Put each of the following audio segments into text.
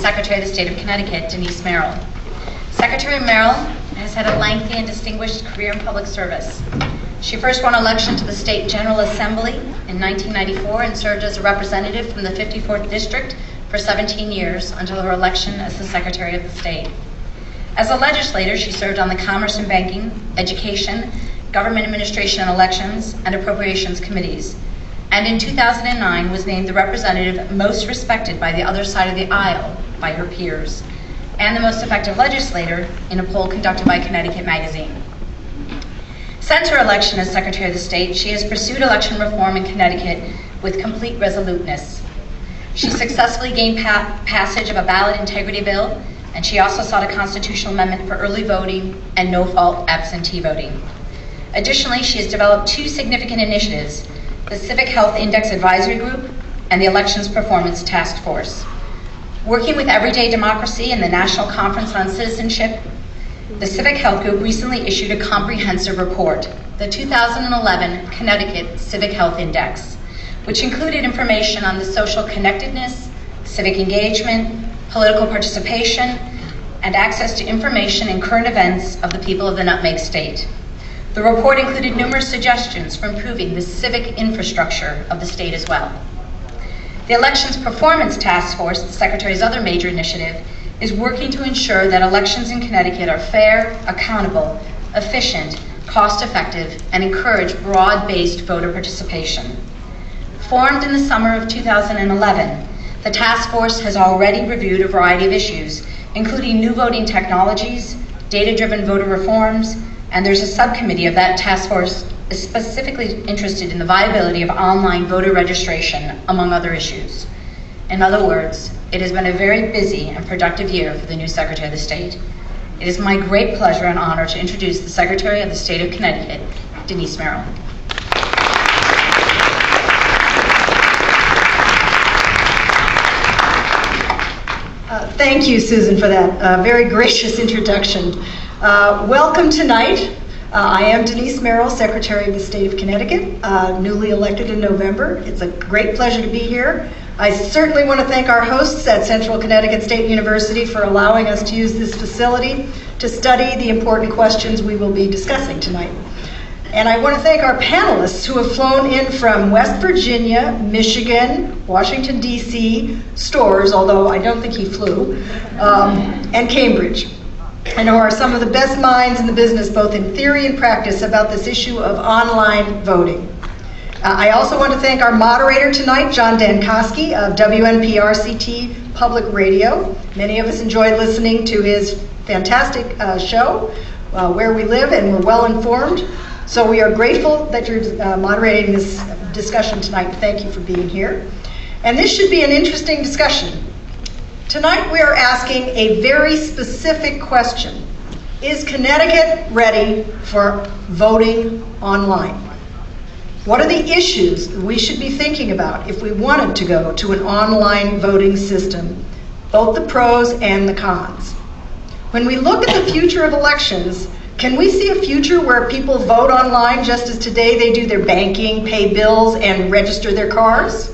Secretary of the State of Connecticut, Denise Merrill. Secretary Merrill has had a lengthy and distinguished career in public service. She first won election to the State General Assembly in 1994 and served as a representative from the 54th District for 17 years until her election as the Secretary of the State. As a legislator, she served on the Commerce and Banking, Education, Government Administration and Elections, and Appropriations Committees, and in 2009 was named the representative most respected by the other side of the aisle by her peers, and the most effective legislator in a poll conducted by Connecticut Magazine. Since her election as Secretary of the State, she has pursued election reform in Connecticut with complete resoluteness. She successfully gained passage of a ballot integrity bill, and she also sought a constitutional amendment for early voting and no-fault absentee voting. Additionally, she has developed two significant initiatives: the Civic Health Index Advisory Group and the Elections Performance Task Force. Working with Everyday Democracy and the National Conference on Citizenship, the Civic Health Group recently issued a comprehensive report, the 2011 Connecticut Civic Health Index, which included information on the social connectedness, civic engagement, political participation, and access to information and current events of the people of the Nutmeg State. The report included numerous suggestions for improving the civic infrastructure of the state as well. The Elections Performance Task Force, the Secretary's other major initiative, is working to ensure that elections in Connecticut are fair, accountable, efficient, cost-effective, and encourage broad-based voter participation. Formed in the summer of 2011, the task force has already reviewed a variety of issues, including new voting technologies, data-driven voter reforms, and there's a subcommittee of that task force specifically interested in the viability of online voter registration, among other issues. In other words, it has been a very busy and productive year for the new Secretary of the State. It is my great pleasure and honor to introduce the Secretary of the State of Connecticut, Denise Merrill. Thank you, Susan, for that very gracious introduction. Welcome tonight. I am Denise Merrill, Secretary of the State of Connecticut, newly elected in November. It's a great pleasure to be here. I certainly want to thank our hosts at Central Connecticut State University for allowing us to use this facility to study the important questions we will be discussing tonight. And I want to thank our panelists who have flown in from West Virginia, Michigan, Washington, D.C., Storrs, although I don't think he flew, and Cambridge, and who are some of the best minds in the business, both in theory and practice, about this issue of online voting. I also want to thank our moderator tonight, John Dankosky of WNPRCT Public Radio. Many of us enjoyed listening to his fantastic show, Where We Live, and we're well informed. So we are grateful that you're moderating this discussion tonight. Thank you for being here. And this should be an interesting discussion. Tonight we are asking a very specific question. Is Connecticut ready for voting online? What are the issues we should be thinking about if we wanted to go to an online voting system, both the pros and the cons? When we look at the future of elections, can we see a future where people vote online just as today they do their banking, pay bills, and register their cars?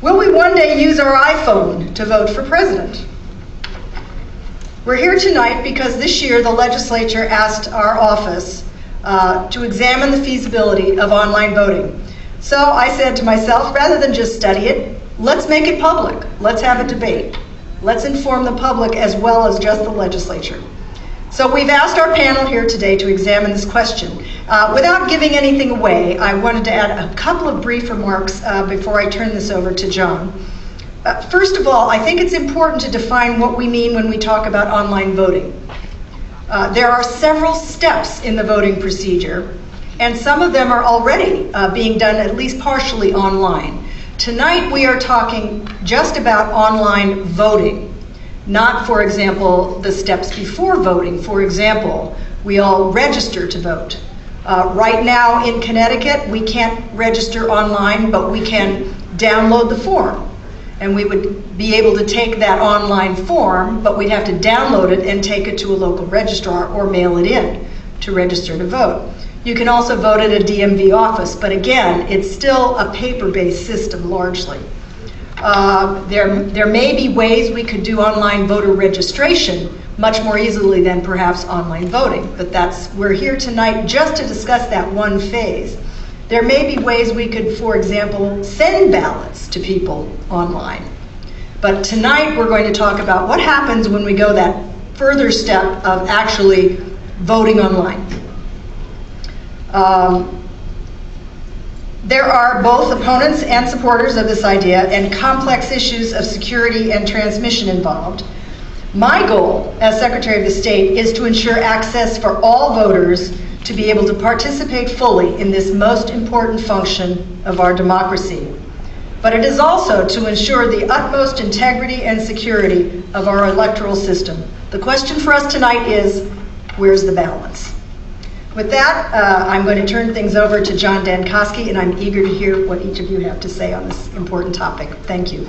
Will we one day use our iPhone to vote for president? We're here tonight because this year the legislature asked our office to examine the feasibility of online voting. So I said to myself, rather than just study it, let's make it public. Let's have a debate. Let's inform the public as well as just the legislature. So we've asked our panel here today to examine this question. Without giving anything away, I wanted to add a couple of brief remarks before I turn this over to John. First of all, I think it's important to define what we mean when we talk about online voting. There are several steps in the voting procedure, and some of them are already being done at least partially online. Tonight we are talking just about online voting, not, for example, the steps before voting. For example, we all register to vote. Right now in Connecticut, we can't register online, but we can download the form. And we would be able to take that online form, but we'd have to download it and take it to a local registrar or mail it in to register to vote. You can also vote at a DMV office, but again, it's still a paper-based system largely. There may be ways we could do online voter registration much more easily than perhaps online voting, but we're here tonight just to discuss that one phase. There may be ways we could, for example, send ballots to people online. But tonight we're going to talk about what happens when we go that further step of actually voting online. There are both opponents and supporters of this idea and complex issues of security and transmission involved. My goal as Secretary of the State is to ensure access for all voters to be able to participate fully in this most important function of our democracy. But it is also to ensure the utmost integrity and security of our electoral system. The question for us tonight is, where's the balance? With that, I'm going to turn things over to John Dankosky, and I'm eager to hear what each of you have to say on this important topic. Thank you.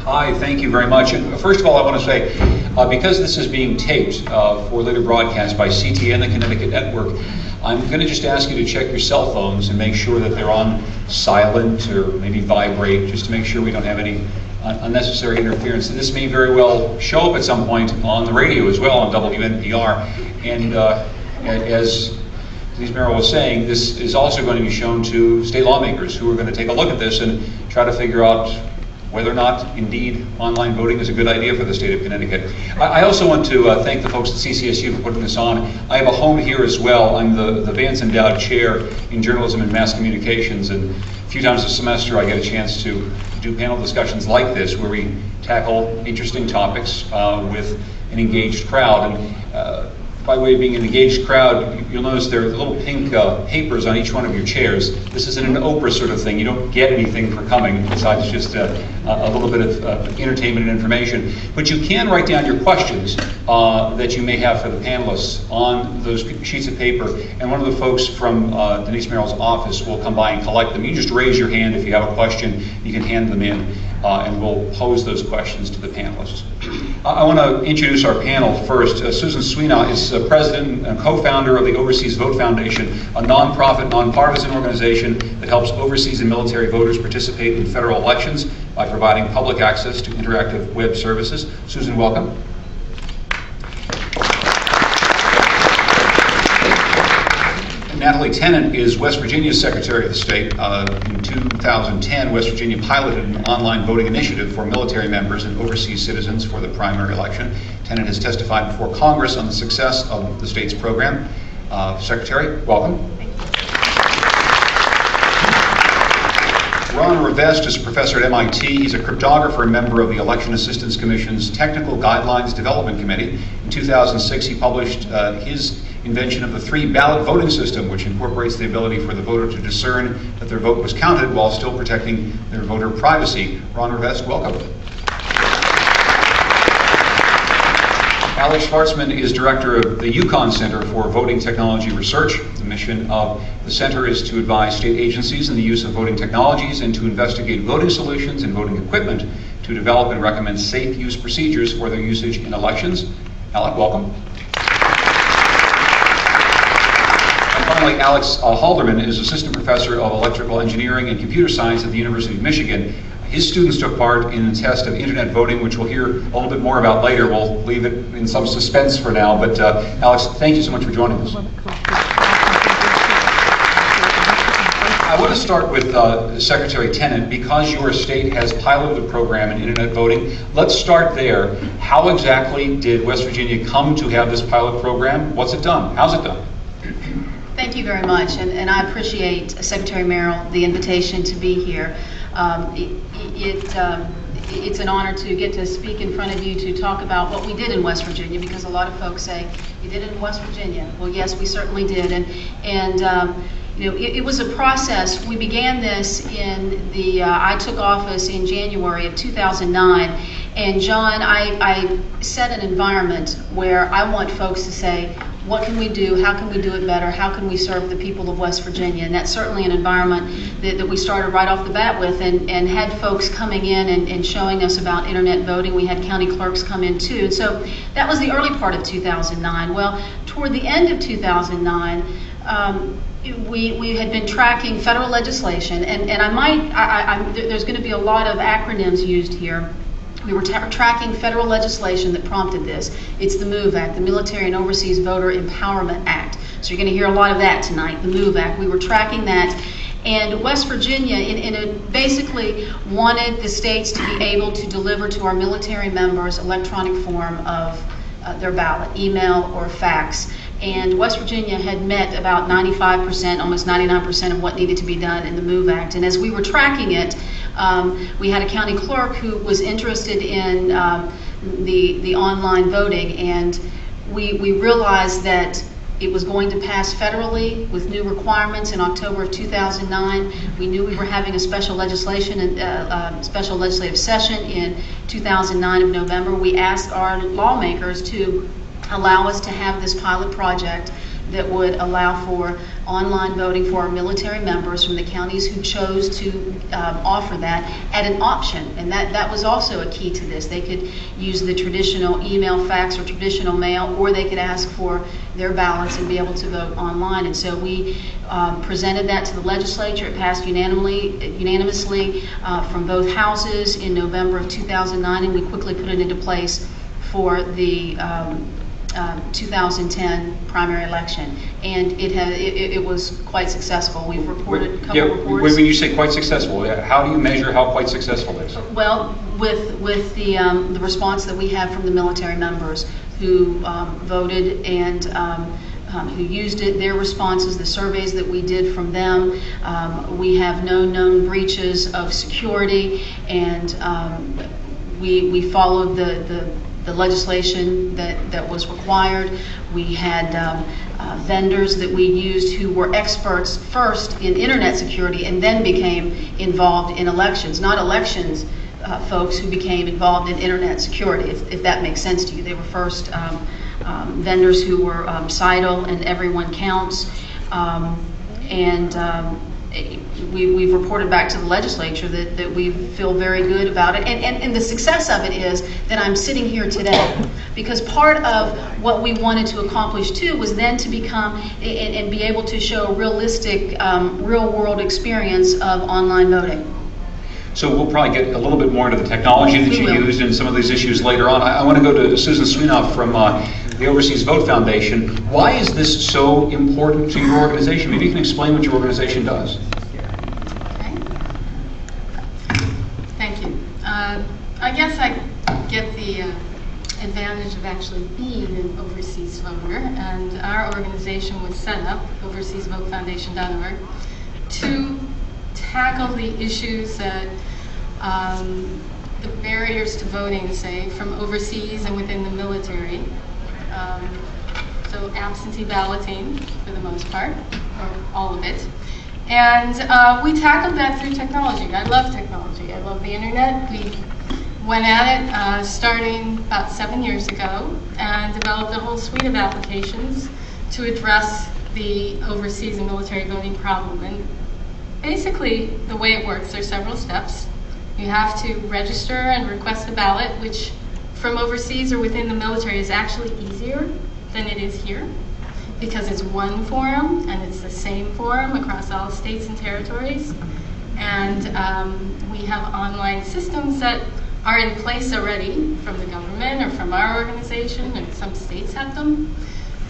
Hi, thank you very much. And first of all, I want to say, because this is being taped for later broadcast by CT and the Connecticut Network, I'm going to just ask you to check your cell phones and make sure that they're on silent or maybe vibrate, just to make sure we don't have any unnecessary interference. And this may very well show up at some point on the radio as well on WNPR. And as Denise Merrill was saying, this is also going to be shown to state lawmakers who are going to take a look at this and try to figure out whether or not indeed online voting is a good idea for the state of Connecticut. I also want to thank the folks at CCSU for putting this on. I have a home here as well. I'm the Vance Endowed Chair in Journalism and Mass Communications, and a few times a semester I get a chance to do panel discussions like this where we tackle interesting topics with an engaged crowd. And by way of being an engaged crowd, you'll notice there are little pink papers on each one of your chairs. This isn't an Oprah sort of thing. You don't get anything for coming besides just a little bit of entertainment and information. But you can write down your questions that you may have for the panelists on those sheets of paper. And one of the folks from Denise Merrill's office will come by and collect them. You just raise your hand if you have a question. You can hand them in, and we'll pose those questions to the panelists. I want to introduce our panel first. Susan Sweenaw is president and co-founder of the Overseas Vote Foundation, a nonprofit, nonpartisan organization that helps overseas and military voters participate in federal elections by providing public access to interactive web services. Susan, welcome. Natalie Tennant is West Virginia's Secretary of the State. In 2010, West Virginia piloted an online voting initiative for military members and overseas citizens for the primary election. Tennant has testified before Congress on the success of the state's program. Secretary, welcome. Ron Rivest is a professor at MIT. He's a cryptographer and member of the Election Assistance Commission's Technical Guidelines Development Committee. In 2006, he published his invention of the 3-ballot voting system, which incorporates the ability for the voter to discern that their vote was counted while still protecting their voter privacy. Ron Rivest, welcome. Alex Schwartzman is director of the Yukon Center for Voting Technology Research. The mission of the center is to advise state agencies in the use of voting technologies and to investigate voting solutions and voting equipment to develop and recommend safe use procedures for their usage in elections. Alec, welcome. Finally, Alex Halderman is assistant professor of electrical engineering and computer science at the University of Michigan. His students took part in a test of internet voting, which we'll hear a little bit more about later. We'll leave it in some suspense for now. But Alex, thank you so much for joining us. I want to start with Secretary Tennant. Because your state has piloted a program in internet voting, let's start there. How exactly did West Virginia come to have this pilot program? What's it done? How's it done? Thank you very much, and I appreciate Secretary Merrill the invitation to be here. It's an honor to get to speak in front of you to talk about what we did in West Virginia, because a lot of folks say, you did it in West Virginia. Well, yes, we certainly did, and you know, it was a process. We began this in the, I took office in January of 2009, and John, I set an environment where I want folks to say, what can we do? How can we do it better? How can we serve the people of West Virginia? And that's certainly an environment that we started right off the bat with, and had folks coming in and showing us about internet voting. We had county clerks come in too. And so that was the early part of 2009. Well, toward the end of 2009, we had been tracking federal legislation, and there's going to be a lot of acronyms used here. We were tracking federal legislation that prompted this. It's the MOVE Act, the Military and Overseas Voter Empowerment Act. So you're going to hear a lot of that tonight, the MOVE Act. We were tracking that. And West Virginia basically wanted the states to be able to deliver to our military members electronic form of their ballot, email or fax. And West Virginia had met about 95%, almost 99% of what needed to be done in the MOVE Act. And as we were tracking it, we had a county clerk who was interested in the online voting, and we realized that it was going to pass federally with new requirements in October of 2009. We knew we were having a special legislative session in 2009 of November. We asked our lawmakers to allow us to have this pilot project that would allow for online voting for our military members from the counties who chose to offer that at an option. And that was also a key to this. They could use the traditional email, fax, or traditional mail, or they could ask for their ballots and be able to vote online. And so we presented that to the legislature. It passed unanimously from both houses in November of 2009, and we quickly put it into place for the 2010 primary election, and it was quite successful. We've reported a couple reports. When you say quite successful, how do you measure how quite successful it is? Well, with the response that we have from the military members who voted and who used it, their responses, the surveys that we did from them, we have no known breaches of security, and we followed the legislation that was required. We had vendors that we used who were experts first in internet security and then became involved in elections, not elections folks who became involved in internet security, if that makes sense to you. They were first vendors who were CITL and Everyone Counts, we've reported back to the legislature that we feel very good about it. And the success of it is that I'm sitting here today, because part of what we wanted to accomplish too was then to become and be able to show a realistic, real world experience of online voting. So we'll probably get a little bit more into the technology that you used and some of these issues later on. I want to go to Susan Swinoff from the Overseas Vote Foundation. Why is this so important to your organization? Maybe you can explain what your organization does. Okay. Thank you. I guess I get the advantage of actually being an overseas voter, and our organization was set up, overseasvotefoundation.org, to tackle the issues that the barriers to voting, say, from overseas and within the military. So absentee balloting, for the most part, or all of it. And we tackled that through technology. I love technology. I love the internet. We went at it starting about 7 years ago and developed a whole suite of applications to address the overseas and military voting problem. And basically, the way it works, there's several steps. You have to register and request a ballot, which from overseas or within the military is actually easier than it is here, because it's one form and it's the same form across all states and territories. And we have online systems that are in place already from the government or from our organization, and some states have them,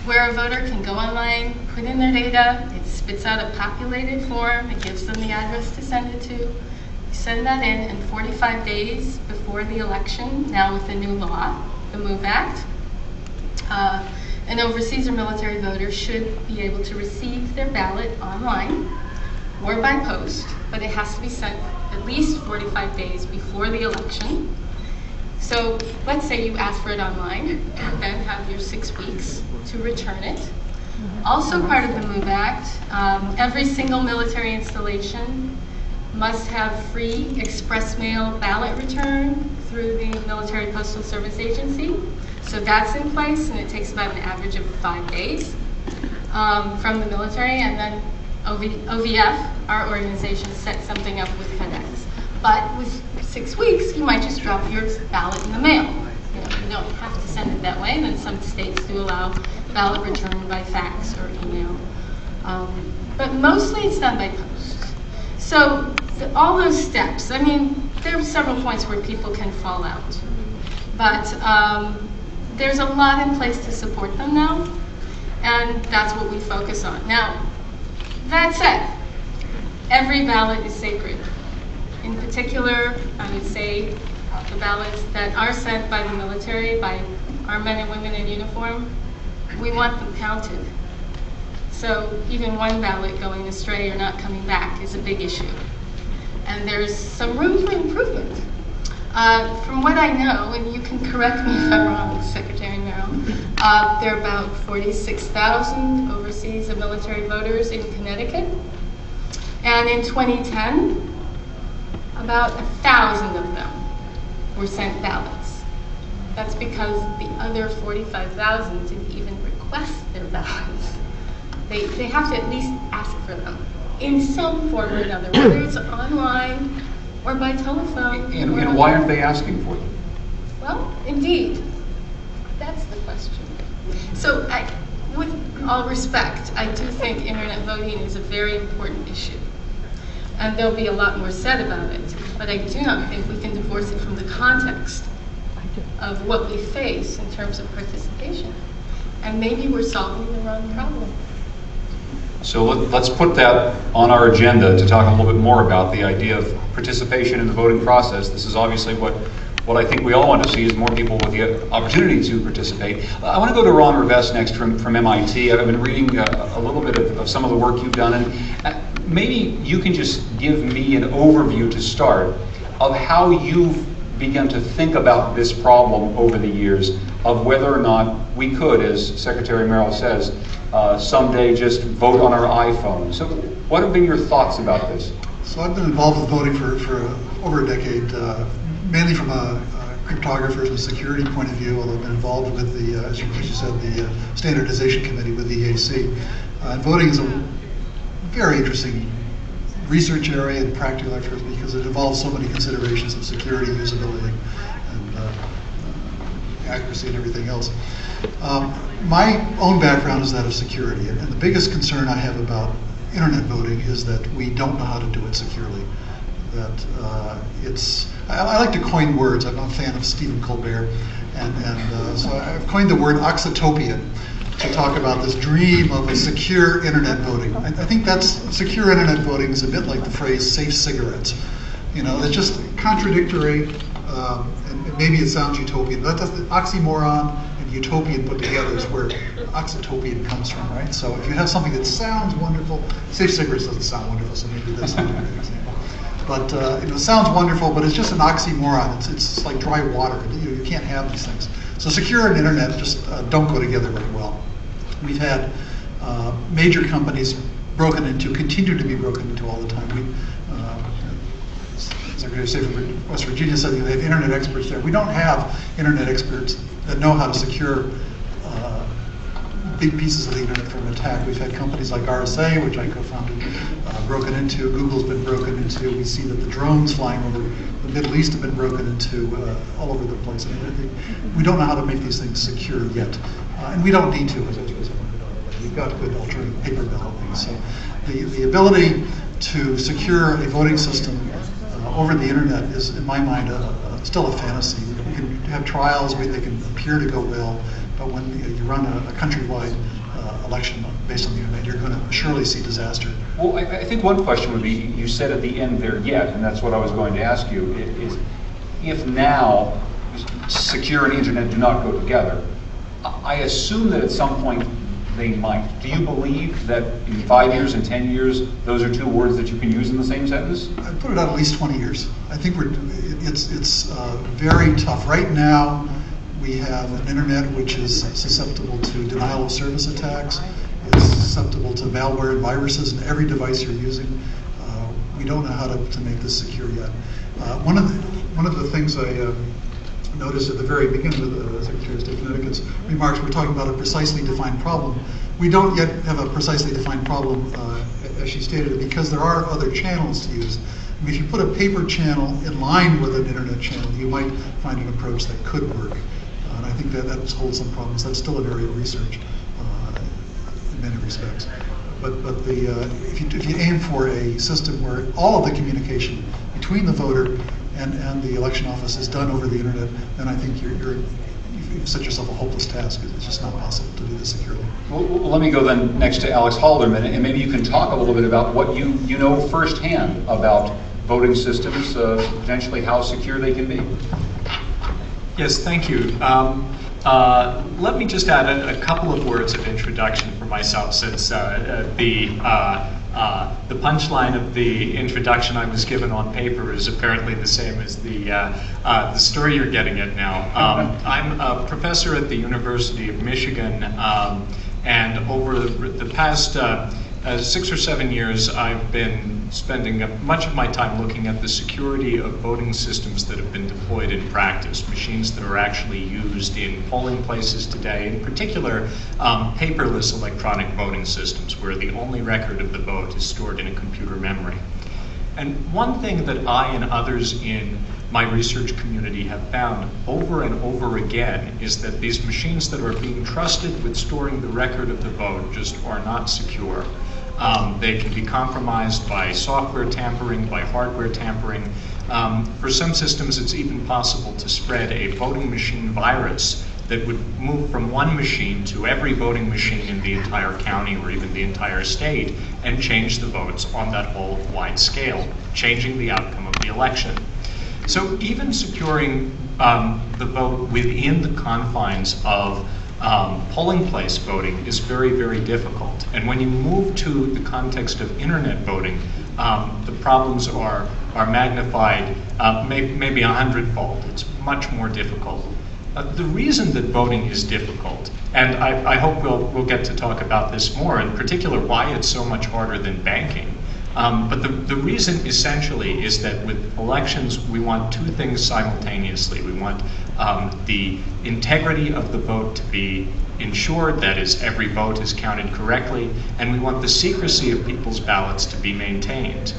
where a voter can go online, put in their data, it spits out a populated form, it gives them the address to send it to. You send that in, and 45 days before the election, now with the new law, the MOVE Act, an overseas or military voter should be able to receive their ballot online or by post, but it has to be sent at least 45 days before the election. So let's say you ask for it online, you then have your 6 weeks to return it. Also part of the MOVE Act, every single military installation must have free express mail ballot return through the Military Postal Service Agency. So that's in place, and it takes about an average of 5 days from the military, and then OVF, our organization, set something up with FedEx. But with 6 weeks, you might just drop your ballot in the mail. You don't have to send it that way, and then some states do allow ballot return by fax or email. But mostly it's done by post. So all those steps, I mean, there are several points where people can fall out. But there's a lot in place to support them now, and that's what we focus on. Now, that said, every ballot is sacred. In particular, I would say the ballots that are sent by the military, by our men and women in uniform, we want them counted. So even one ballot going astray or not coming back is a big issue. And there's some room for improvement. From what I know, and you can correct me if I'm wrong, Secretary Merrill, there are about 46,000 overseas and military voters in Connecticut. And in 2010, about 1,000 of them were sent ballots. That's because the other 45,000 didn't even request their ballots. They have to at least ask for them in some form or another, whether it's online or by telephone. And why aren't they asking for them? Well, indeed, that's the question. So with all respect, I do think internet voting is a very important issue. And there'll be a lot more said about it, but I do not think we can divorce it from the context of what we face in terms of participation. And maybe we're solving the wrong problem. So let's put that on our agenda to talk a little bit more about the idea of participation in the voting process. This is obviously what I think we all want to see is more people with the opportunity to participate. I want to go to Ron Rivest next from MIT. I've been reading a little bit of some of the work you've done, and maybe you can just give me an overview to start of how you've begun to think about this problem over the years of whether or not we could, as Secretary Merrill says, someday just vote on our iPhone. So what have been your thoughts about this? So I've been involved with voting for over a decade, mainly from a cryptographer's and security point of view, although I've been involved with the, as you said, the Standardization Committee with the EAC. And voting is a very interesting research area and practical experts because it involves so many considerations of security, usability, and accuracy and everything else. My own background is that of security, and the biggest concern I have about internet voting is that we don't know how to do it securely. That I like to coin words. I'm a fan of Stephen Colbert, and so I've coined the word oxytopia to talk about this dream of a secure internet voting. I think that's secure internet voting is a bit like the phrase safe cigarettes. You know, it's just contradictory, and maybe it sounds utopian, but that's the oxymoron and utopian put together is where oxytopian comes from, right? So if you have something that sounds wonderful, safe cigarettes doesn't sound wonderful, so maybe that's not a good example. But it sounds wonderful, but it's just an oxymoron. It's like dry water. You can't have these things. So secure and internet just don't go together very well. We've had major companies broken into, continue to be broken into all the time. Secretary of State from West Virginia said they have internet experts there. We don't have internet experts that know how to secure big pieces of the internet from attack. We've had companies like RSA, which I co-founded, broken into. Google's been broken into. We see that the drones flying over the Middle East have been broken into all over the place. I mean, we don't know how to make these things secure yet. And we don't need to, as we've got good alternative paper ballot things. So the ability to secure a voting system over the internet is, in my mind, still a fantasy. We can have trials where they can appear to go well, but when you run a countrywide election based on the internet, you're going to surely see disaster. Well, I think one question would be, you said at the end there yet, and that's what I was going to ask you, is if now secure and internet do not go together, I assume that at some point they might. Do you believe that in 5 years and 10 years, those are two words that you can use in the same sentence? I'd put it out at least 20 years. I think it's very tough. Right now, we have an internet which is susceptible to denial of service attacks. It's susceptible to malware and viruses in every device you're using. We don't know how to make this secure yet. One of the things I noticed at the very beginning of the Secretary of State Connecticut's remarks, we're talking about a precisely defined problem. We don't yet have a precisely defined problem, as she stated, because there are other channels to use. I mean, if you put a paper channel in line with an internet channel, you might find an approach that could work. And I think that holds some problems. That's still an area of research in many respects. but if you aim for a system where all of the communication between the voter and the election office is done over the internet, then I think you've set yourself a hopeless task. It's just not possible to do this securely. Well, let me go then next to Alex Halderman, and maybe you can talk a little bit about what you know firsthand about voting systems, potentially how secure they can be. Yes, thank you. Let me just add a couple of words of introduction for myself, since the punchline of the introduction I was given on paper is apparently the same as the story you're getting at now. I'm a professor at the University of Michigan, and over the past 6 or 7 years, I've been spending much of my time looking at the security of voting systems that have been deployed in practice, machines that are actually used in polling places today, in particular paperless electronic voting systems, where the only record of the vote is stored in a computer memory. And one thing that I and others in my research community have found over and over again is that these machines that are being trusted with storing the record of the vote just are not secure. They can be compromised by software tampering, by hardware tampering. For some systems, it's even possible to spread a voting machine virus that would move from one machine to every voting machine in the entire county or even the entire state and change the votes on that whole wide scale, changing the outcome of the election. So even securing the vote within the confines of polling place voting is very, very difficult. And when you move to the context of internet voting, the problems are magnified maybe 100-fold. It's much more difficult. The reason that voting is difficult, and I hope we'll get to talk about this more, in particular why it's so much harder than banking. But the reason essentially is that with elections, we want two things simultaneously. We want the integrity of the vote to be ensured, that is, every vote is counted correctly, and we want the secrecy of people's ballots to be maintained.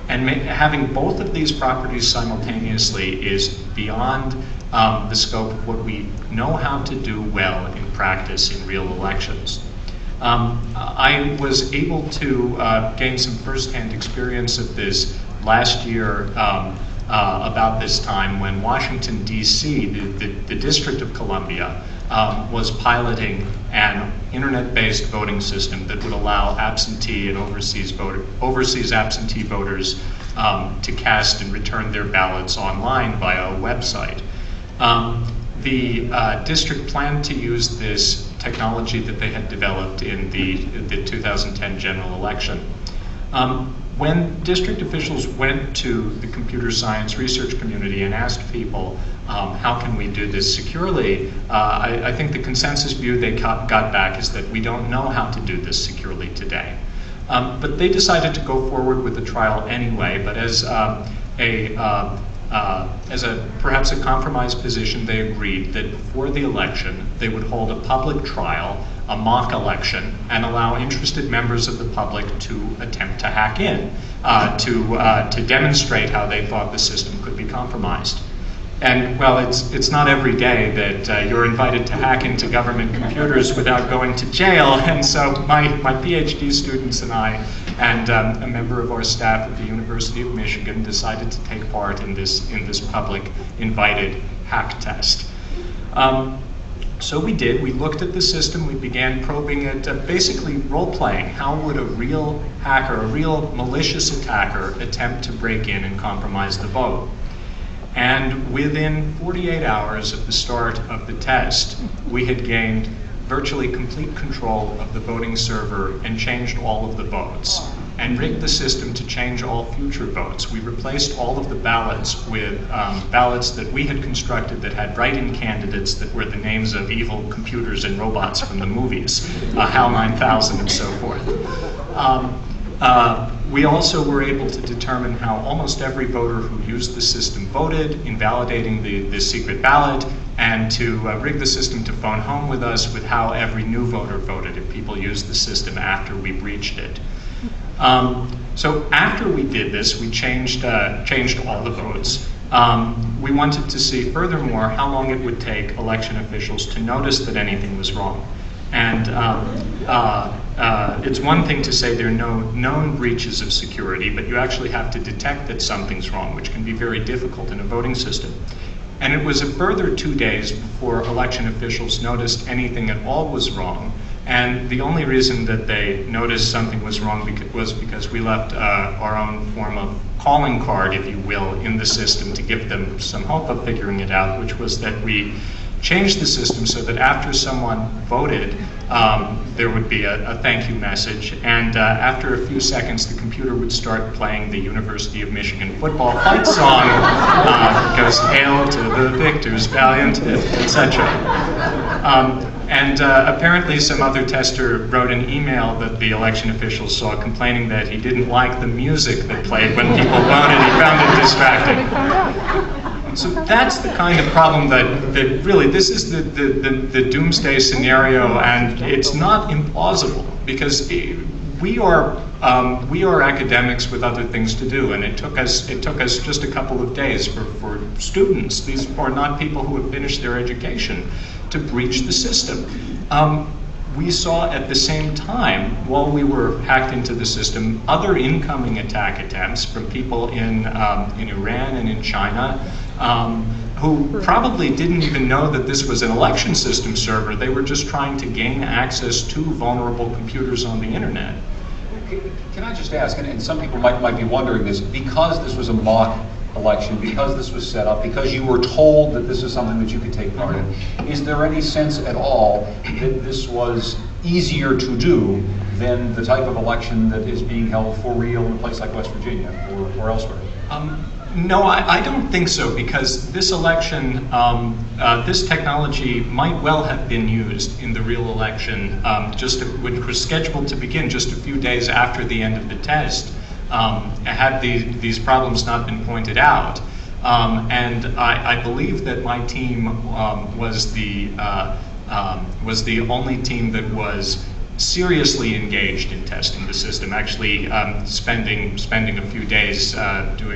And having both of these properties simultaneously is beyond the scope of what we know how to do well in practice in real elections. I was able to gain some firsthand experience of this last year about this time when Washington, D.C., the District of Columbia, was piloting an internet-based voting system that would allow absentee and overseas absentee voters to cast and return their ballots online via a website. The district planned to use this technology that they had developed in the 2010 general election. When district officials went to the computer science research community and asked people, how can we do this securely, I think the consensus view they got back is that we don't know how to do this securely today. But they decided to go forward with the trial anyway, but as perhaps a compromise position, they agreed that before the election, they would hold a public trial, a mock election, and allow interested members of the public to attempt to hack in, to demonstrate how they thought the system could be compromised. And well, it's not every day that you're invited to hack into government computers without going to jail. And so my PhD students and I, and a member of our staff at the University of Michigan, decided to take part in this public invited hack test. So we did. We looked at the system. We began probing it, basically role-playing. How would a real hacker, a real malicious attacker, attempt to break in and compromise the vote? And within 48 hours of the start of the test, we had gained virtually complete control of the voting server and changed all of the votes and rigged the system to change all future votes. We replaced all of the ballots with ballots that we had constructed that had write-in candidates that were the names of evil computers and robots from the movies, HAL 9000 and so forth. We also were able to determine how almost every voter who used the system voted, invalidating the secret ballot, and to rig the system to phone home with us with how every new voter voted if people used the system after we breached it. So after we did this, we changed all the votes. We wanted to see furthermore how long it would take election officials to notice that anything was wrong. And it's one thing to say there are no known breaches of security, but you actually have to detect that something's wrong, which can be very difficult in a voting system. And it was a further 2 days before election officials noticed anything at all was wrong. And the only reason that they noticed something was wrong was because we left our own form of calling card, if you will, in the system to give them some hope of figuring it out, which was that we changed the system so that after someone voted, there would be a thank you message, and after a few seconds, the computer would start playing the University of Michigan football fight song. It goes, "Hail to the victors, valiant," etc. And apparently some other tester wrote an email that the election officials saw complaining that he didn't like the music that played when people voted. He found it distracting. So that's the kind of problem that really, this is the doomsday scenario, and it's not implausible because we are academics with other things to do, and it took us just a couple of days for students. These are not people who have finished their education to breach the system. We saw at the same time, while we were hacked into the system, other incoming attack attempts from people in Iran and in China, who probably didn't even know that this was an election system server. They were just trying to gain access to vulnerable computers on the internet. Can I just ask, and some people might be wondering this, because this was a mock election, because this was set up, because you were told that this is something that you could take part in, is there any sense at all that this was easier to do than the type of election that is being held for real in a place like West Virginia or elsewhere? No, I don't think so, because this election, this technology might well have been used in the real election, which was scheduled to begin just a few days after the end of the test, had these problems not been pointed out. And I believe that my team was the only team that was seriously engaged in testing the system, actually spending a few days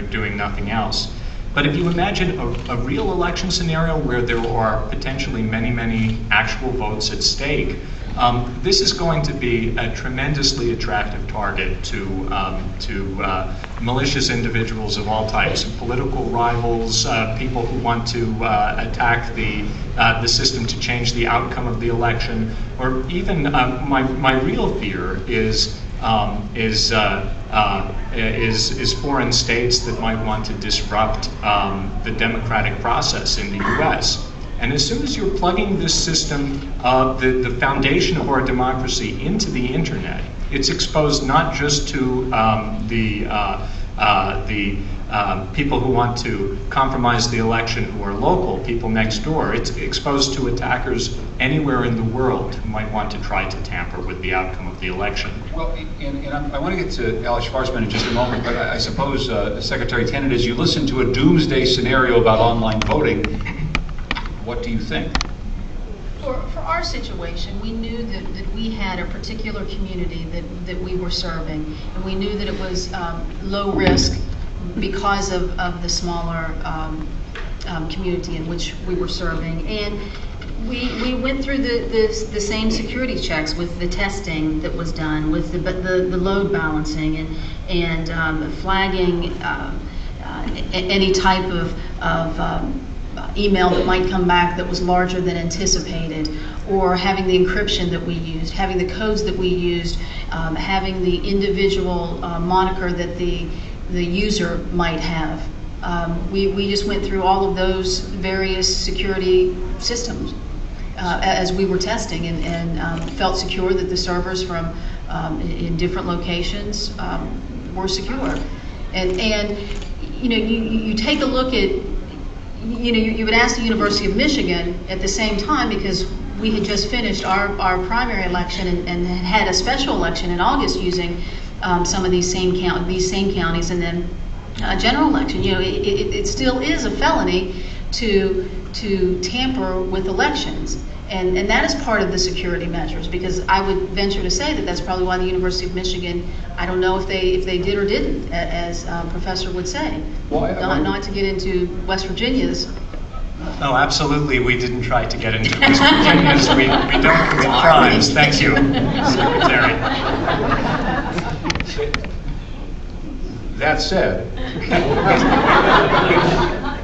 doing nothing else. But if you imagine a real election scenario where there are potentially many actual votes at stake, this is going to be a tremendously attractive target to malicious individuals of all types, political rivals, people who want to attack the system to change the outcome of the election, or even my real fear is foreign states that might want to disrupt the democratic process in the U.S. And as soon as you're plugging this system, the foundation of our democracy, into the internet, it's exposed not just to the people who want to compromise the election who are local, people next door. It's exposed to attackers anywhere in the world who might want to try to tamper with the outcome of the election. Well, and I want to get to Alex Schwarzman in just a moment, but I suppose, Secretary Tenet, as you listen to a doomsday scenario about online voting, what do you think? For our situation, we knew that we had a particular community that we were serving, and we knew that it was low risk because of the smaller community in which we were serving. And we went through the same security checks with the testing that was done, with the load balancing and flagging any type of email that might come back that was larger than anticipated, or having the encryption that we used, having the codes that we used, having the individual moniker that the user might have. We just went through all of those various security systems as we were testing, and felt secure that the servers from in different locations were secure. And you know, you take a look at, you know, you would ask the University of Michigan at the same time, because we had just finished our primary election and had a special election in August using some of these same counties, and then a general election. You know, it still is a felony to tamper with elections, and that is part of the security measures, because I would venture to say that that's probably why the University of Michigan, I don't know if they did or didn't, as Professor would say. Well, not to get into West Virginia's Oh, absolutely, we didn't try to get into West Virginia's. We don't commit crimes. Thank you, Secretary. That said,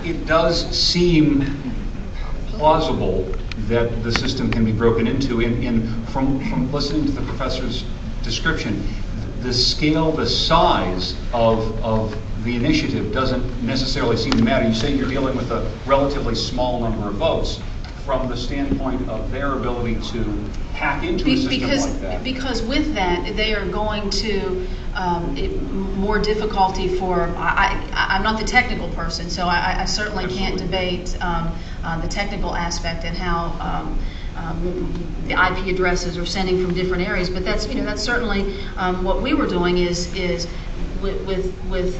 it does seem plausible that the system can be broken into. From listening to the professor's description, the scale, the size of the initiative doesn't necessarily seem to matter. You say you're dealing with a relatively small number of votes. From the standpoint of their ability to hack into a system like that. Because with that, they are going to more difficulty for. I'm not the technical person, so I certainly can't debate the technical aspect and how the IP addresses are sending from different areas. But that's that's certainly what we were doing is with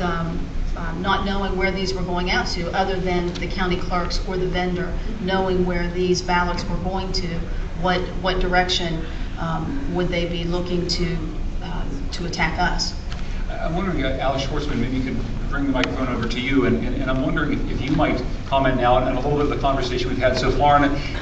not knowing where these were going out to, other than the county clerks or the vendor knowing where these ballots were going to, what direction would they be looking to attack us. I'm wondering, Alice Schwartzman, maybe you could bring the microphone over to you, and I'm wondering if you might comment now on a little bit of the conversation we've had so far,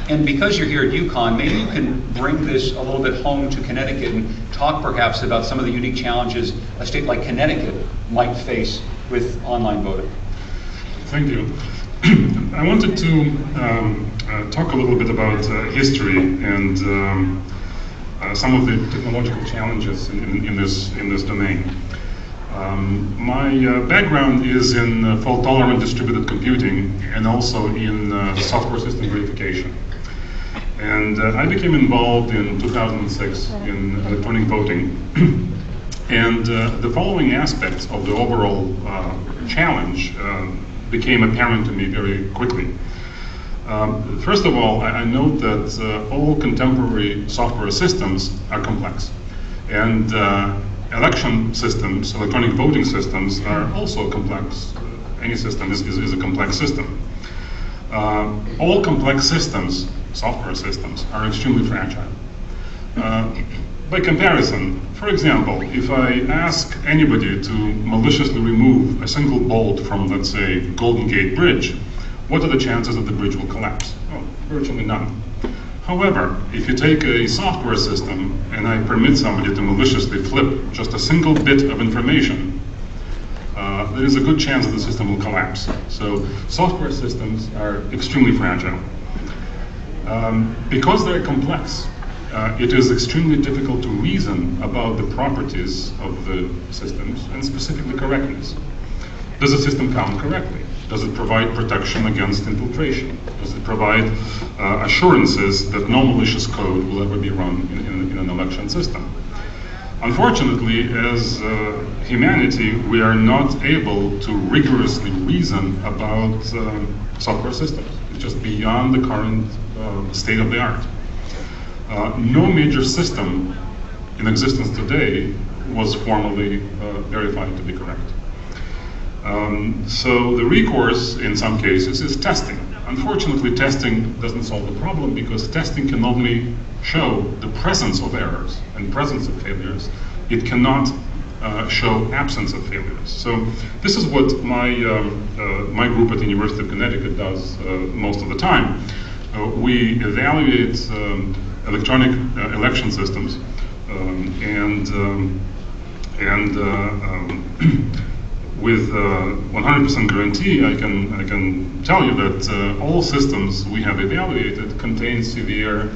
and because you're here at UConn, maybe you can bring this a little bit home to Connecticut and talk perhaps about some of the unique challenges a state like Connecticut might face with online voting. Thank you. I wanted to talk a little bit about history and some of the technological challenges in this domain. My background is in fault-tolerant distributed computing and also in software system verification. And I became involved in 2006 in electronic voting. And the following aspects of the overall challenge became apparent to me very quickly. First of all, I note that all contemporary software systems are complex. And election systems, electronic voting systems, are also complex. Any system is a complex system. All complex systems, software systems, are extremely fragile. By comparison, for example, if I ask anybody to maliciously remove a single bolt from, let's say, Golden Gate Bridge, what are the chances that the bridge will collapse? Oh, virtually none. However, if you take a software system and I permit somebody to maliciously flip just a single bit of information, there is a good chance that the system will collapse. So software systems are extremely fragile. Because they're complex, it is extremely difficult to reason about the properties of the systems and specifically correctness. Does the system count correctly? Does it provide protection against infiltration? Does it provide assurances that no malicious code will ever be run in an election system? Unfortunately, as humanity, we are not able to rigorously reason about software systems. It's just beyond the current state of the art. No major system in existence today was formally verified to be correct. So the recourse in some cases is testing. Unfortunately, testing doesn't solve the problem because testing can only show the presence of errors and presence of failures. It cannot show absence of failures. So this is what my group at the University of Connecticut does most of the time. We evaluate electronic election systems with 100% guarantee, I can tell you that all systems we have evaluated contain severe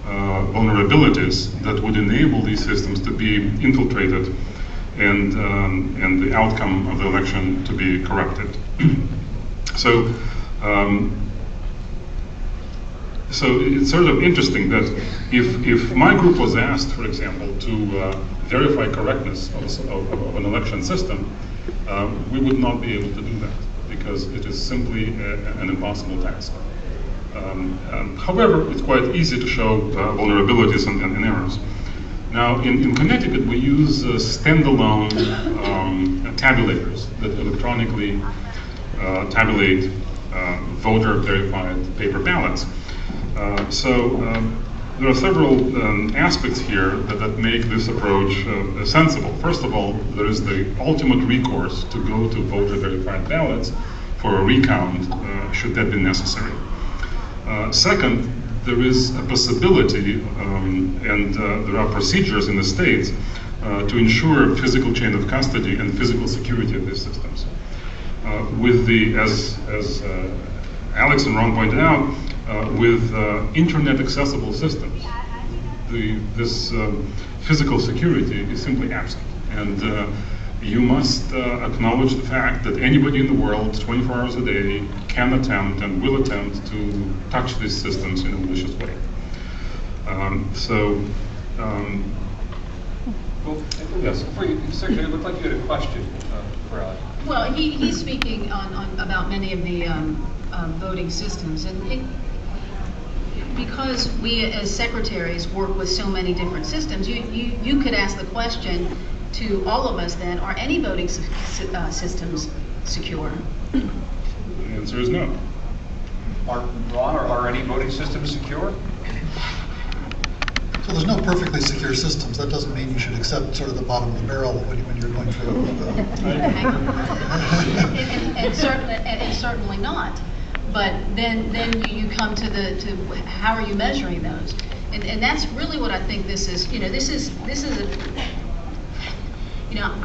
vulnerabilities that would enable these systems to be infiltrated and the outcome of the election to be corrupted. So it's sort of interesting that if my group was asked, for example, to verify correctness of an election system, we would not be able to do that because it is simply an impossible task. However, it's quite easy to show vulnerabilities and errors. Now, in Connecticut, we use standalone tabulators that electronically tabulate voter-verified paper ballots. There are several aspects here that make this approach sensible. First of all, there is the ultimate recourse to go to voter-verified ballots for a recount, should that be necessary. Second, there is a possibility, and there are procedures in the states to ensure physical chain of custody and physical security of these systems. With the, as Alex and Ron pointed out, with internet accessible systems, this physical security is simply absent. And you must acknowledge the fact that anybody in the world, 24 hours a day, can attempt and will attempt to touch these systems in a malicious way. Well, Yes. before you, Secretary, it looked like you had a question for Alex. Well, he's speaking on about many of the voting systems, and because we as secretaries work with so many different systems, you could ask the question to all of us then, are any voting systems secure? The answer is no. Ron, are any voting systems secure? So there's no perfectly secure systems. That doesn't mean you should accept sort of the bottom of the barrel when you're going through. And certainly not. But then you come to how are you measuring those? And that's really what I think this is. This is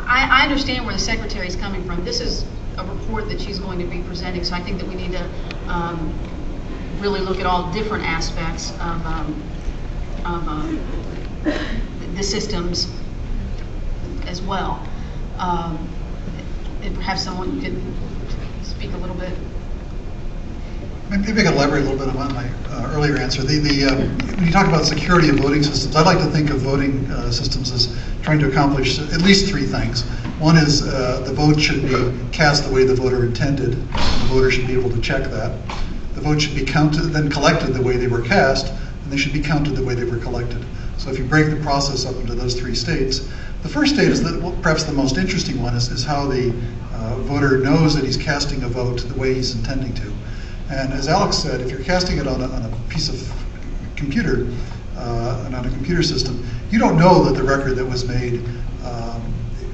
I understand where the secretary is coming from. This is a report that she's going to be presenting, so I think that we need to really look at all different aspects of the systems as well. And perhaps someone could speak a little bit. Maybe I can elaborate a little bit on my earlier answer. When you talk about security of voting systems, I like to think of voting systems as trying to accomplish at least three things. One is the vote should be cast the way the voter intended. The voter should be able to check that. The vote should be counted, then collected the way they were cast, and they should be counted the way they were collected. So if you break the process up into those three states, the first state is perhaps the most interesting one, is how the voter knows that he's casting a vote the way he's intending to. And as Alex said, if you're casting it on a piece of computer, and on a computer system, you don't know that the record that was made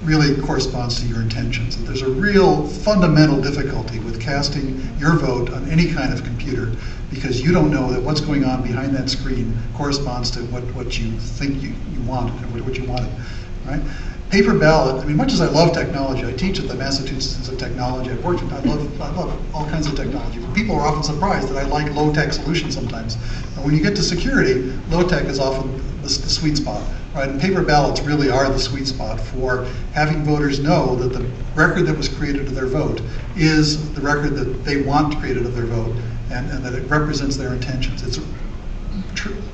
really corresponds to your intentions. That there's a real fundamental difficulty with casting your vote on any kind of computer, because you don't know that what's going on behind that screen corresponds to what you think you want, or what you wanted, right? Paper ballot, I mean, much as I love technology, I teach at the Massachusetts Institute of Technology. I love all kinds of technology. People are often surprised that I like low-tech solutions sometimes. And when you get to security, low-tech is often the sweet spot, right? And paper ballots really are the sweet spot for having voters know that the record that was created of their vote is the record that they want created of their vote, and that it represents their intentions. It's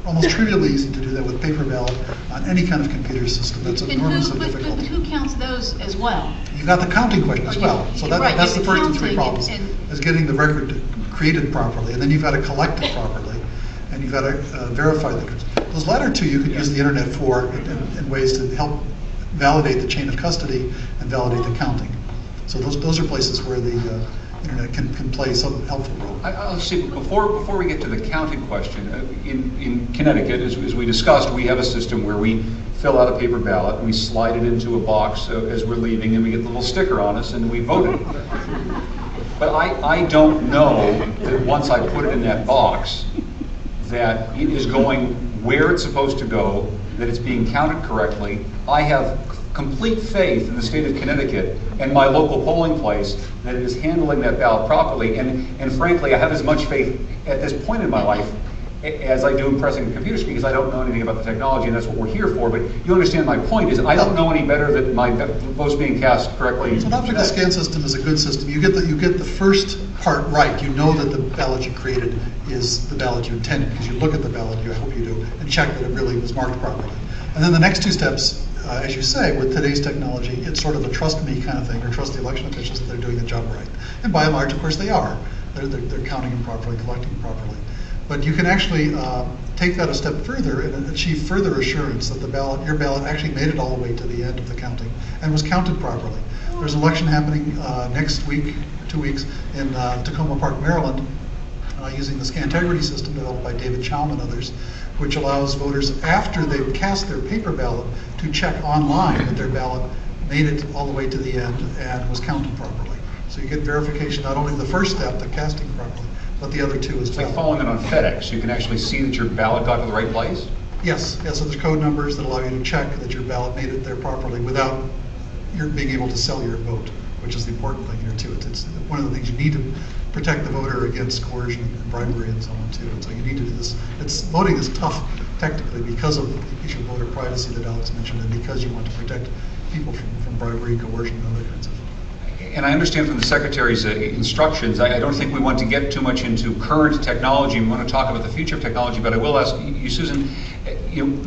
almost trivially easy to do that with paper ballot on any kind of computer system. That's enormously difficult. But who counts those as well? You got the counting question as well. So that's the first of three problems, is getting the record created properly, and then you've got to collect it properly, and you've got to verify those latter two you could use the internet for in ways to help validate the chain of custody and validate the counting. So those are places where the internet can play some helpful role. I'll see, before we get to the counting question, in Connecticut, as we discussed, we have a system where we fill out a paper ballot, and we slide it into a box as we're leaving, and we get the little sticker on us, and we vote it. But I don't know that once I put it in that box, that it is going where it's supposed to go, that it's being counted correctly. I have complete faith in the state of Connecticut and my local polling place that it is handling that ballot properly. And frankly, I have as much faith at this point in my life as I do in pressing the computers, because I don't know anything about the technology, and that's what we're here for. But you understand my point is I don't know any better that my vote's being cast correctly. So an optical scan system is a good system. You get the first part right. You know that the ballot you created is the ballot you intended, because you look at the ballot, I hope you do, and check that it really was marked properly. And then the next two steps, as you say, with today's technology, it's sort of a trust me kind of thing, or trust the election officials that they're doing the job right. And by and large, of course, they are. They're counting them properly, collecting them properly. But you can actually take that a step further and achieve further assurance that your ballot actually made it all the way to the end of the counting and was counted properly. There's an election happening next week, 2 weeks, in Tacoma Park, Maryland, using the Scantegrity system developed by David Chaum and others, which allows voters, after they've cast their paper ballot, to check online that their ballot made it all the way to the end and was counted properly. So you get verification, not only the first step, the casting properly, but the other two as It's well. like following it on FedEx. You can actually see that your ballot got to the right place? Yes, yes, so there's code numbers that allow you to check that your ballot made it there properly without your being able to sell your vote, which is the important thing here too. It's one of the things you need to protect the voter against coercion and bribery and so on too. And so you need to do this. Voting is tough technically because of the issue of voter privacy that Alex mentioned, and because you want to protect people from bribery, coercion, and other kinds of. And I understand from the Secretary's instructions, I don't think we want to get too much into current technology. We want to talk about the future of technology, but I will ask you, Susan,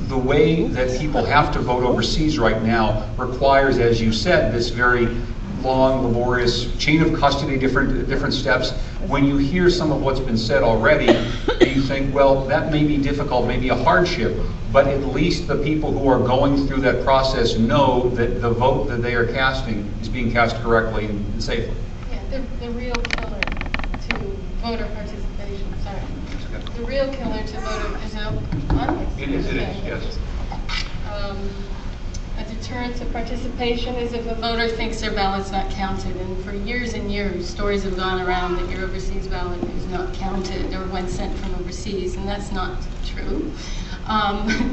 the way that people have to vote overseas right now requires, as you said, this very long, laborious chain of custody, different steps. When you hear some of what's been said already, you think, well, that may be difficult, may be a hardship, but at least the people who are going through that process know that the vote that they are casting is being cast correctly and safely. Yeah, the real killer to voter participation, sorry. The real killer to voter, is it on? It is, yes. A deterrent to participation is if a voter thinks their ballot's not counted. And for years and years, stories have gone around that your overseas ballot is not counted or when sent from overseas, and that's not true.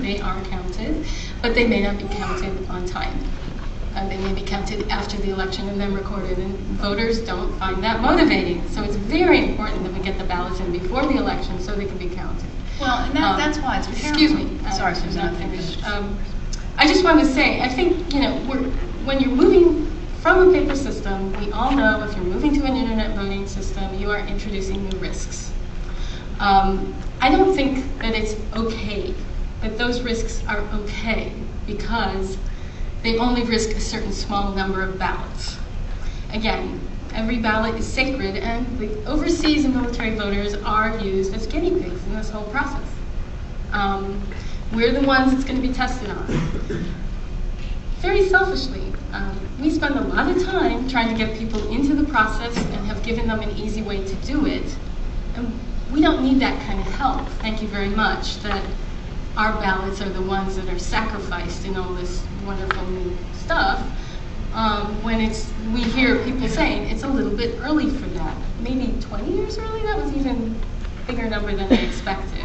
They are counted, but they may not be counted on time. They may be counted after the election and then recorded, and voters don't find that motivating. So it's very important that we get the ballots in before the election so they can be counted. Well, and that's why it's paramount. Excuse me. Sorry, I'm Susan. not finished. I just wanted to say, I think, when you're moving from a paper system, we all know if you're moving to an internet voting system, you are introducing new risks. I don't think that it's okay, that those risks are okay, because they only risk a certain small number of ballots. Again, every ballot is sacred, and the overseas and military voters are used as guinea pigs in this whole process. We're the ones it's going to be tested on. Very selfishly, we spend a lot of time trying to get people into the process and have given them an easy way to do it. And we don't need that kind of help. Thank you very much that our ballots are the ones that are sacrificed in all this wonderful new stuff. When we hear people saying it's a little bit early for that. Maybe 20 years early? That was even a bigger number than I expected.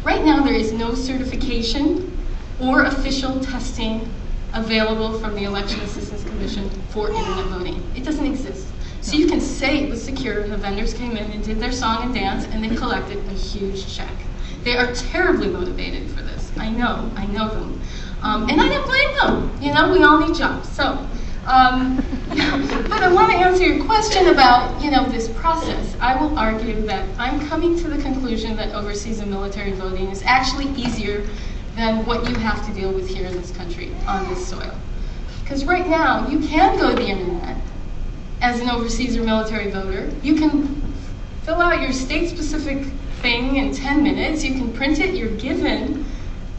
Right now, there is no certification or official testing available from the Election Assistance Commission for internet voting. It doesn't exist. So you can say it was secure and the vendors came in and did their song and dance and they collected a huge check. They are terribly motivated for this. I know them. And I don't blame them. We all need jobs. So, but I want to answer your question about, this process. I will argue that I'm coming to the conclusion that overseas and military voting is actually easier than what you have to deal with here in this country, on this soil. Because right now, you can go to the internet as an overseas or military voter. You can fill out your state-specific thing in 10 minutes. You can print it. You're given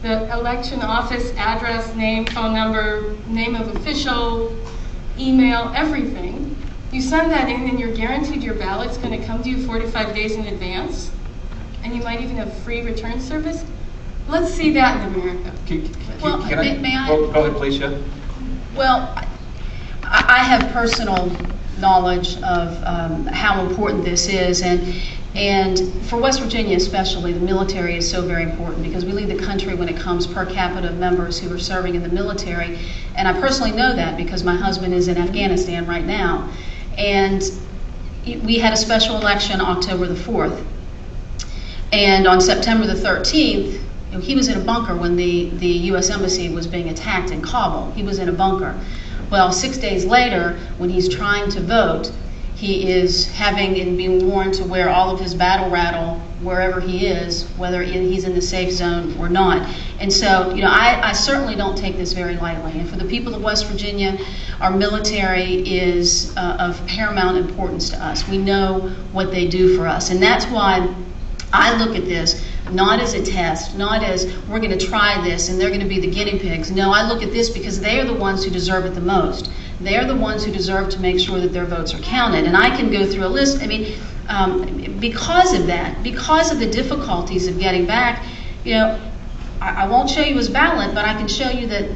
the election office address, name, phone number, name of official, email, everything. You send that in and you're guaranteed your ballot's going to come to you 45 days in advance. And you might even have free return service. Let's see that in America. May I? Go ahead, please, yeah. Well, I have personal knowledge of how important this is, and for West Virginia especially, the military is so very important because we lead the country when it comes per capita members who are serving in the military, and I personally know that because my husband is in Afghanistan right now, and we had a special election October the 4th, and on September the 13th, he was in a bunker when the U.S. Embassy was being attacked in Kabul. He was in a bunker. Well, 6 days later, when he's trying to vote, he is having and being warned to wear all of his battle rattle wherever he is, whether he's in the safe zone or not. And so, I certainly don't take this very lightly. And for the people of West Virginia, our military is of paramount importance to us. We know what they do for us. And that's why I look at this not as a test, not as we're going to try this and they're going to be the guinea pigs. No, I look at this because they are the ones who deserve it the most. They are the ones who deserve to make sure that their votes are counted. And I can go through a list. Because of that, because of the difficulties of getting back, I won't show you his ballot, but I can show you that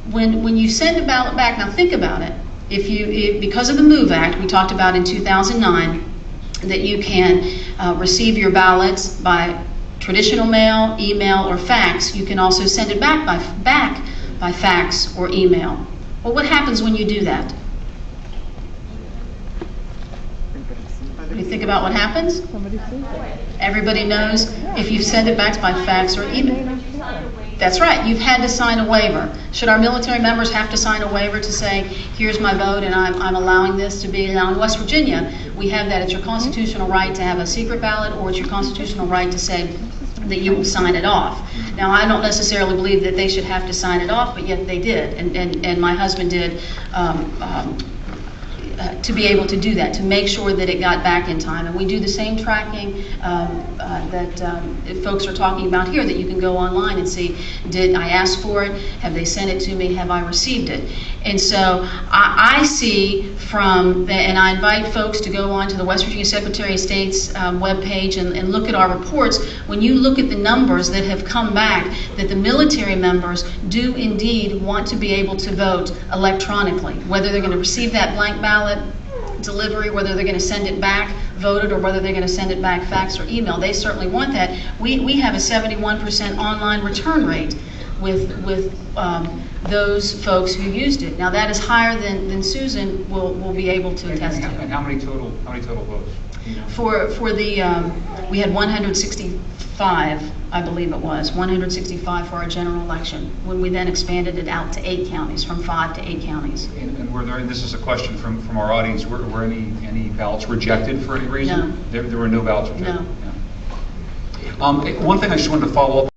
when you send a ballot back, now think about it. because of the MOVE Act, we talked about in 2009, that you can receive your ballots by traditional mail, email, or fax. You can also send it back by fax or email. Well, what happens when you do that? When you think about what happens? Everybody knows if you send it back by fax or email. That's right, you've had to sign a waiver. Should our military members have to sign a waiver to say, here's my vote and I'm allowing this to be? Now in West Virginia, we have that. It's your constitutional right to have a secret ballot, or it's your constitutional right to say that you will sign it off. Now, I don't necessarily believe that they should have to sign it off, but yet they did, and my husband did, to be able to do that, to make sure that it got back in time. And we do the same tracking that folks are talking about here, that you can go online and see, did I ask for it? Have they sent it to me? Have I received it? And so I see and I invite folks to go on to the West Virginia Secretary of State's webpage and look at our reports. When you look at the numbers that have come back, that the military members do indeed want to be able to vote electronically, whether they're going to receive that blank ballot delivery, whether they're going to send it back voted, or whether they're going to send it back fax or email. They certainly want that. We have a 71% online return rate with those folks who used it. Now that is higher than Susan will be able to attest to. And how many total votes? For the we had 165, I believe it was 165 for our general election. When we then expanded it out to 8 counties, from 5 to 8 counties. And were there? And this is a question from our audience. Were any ballots rejected for any reason? No. There were no ballots rejected. No. One thing I just wanted to follow up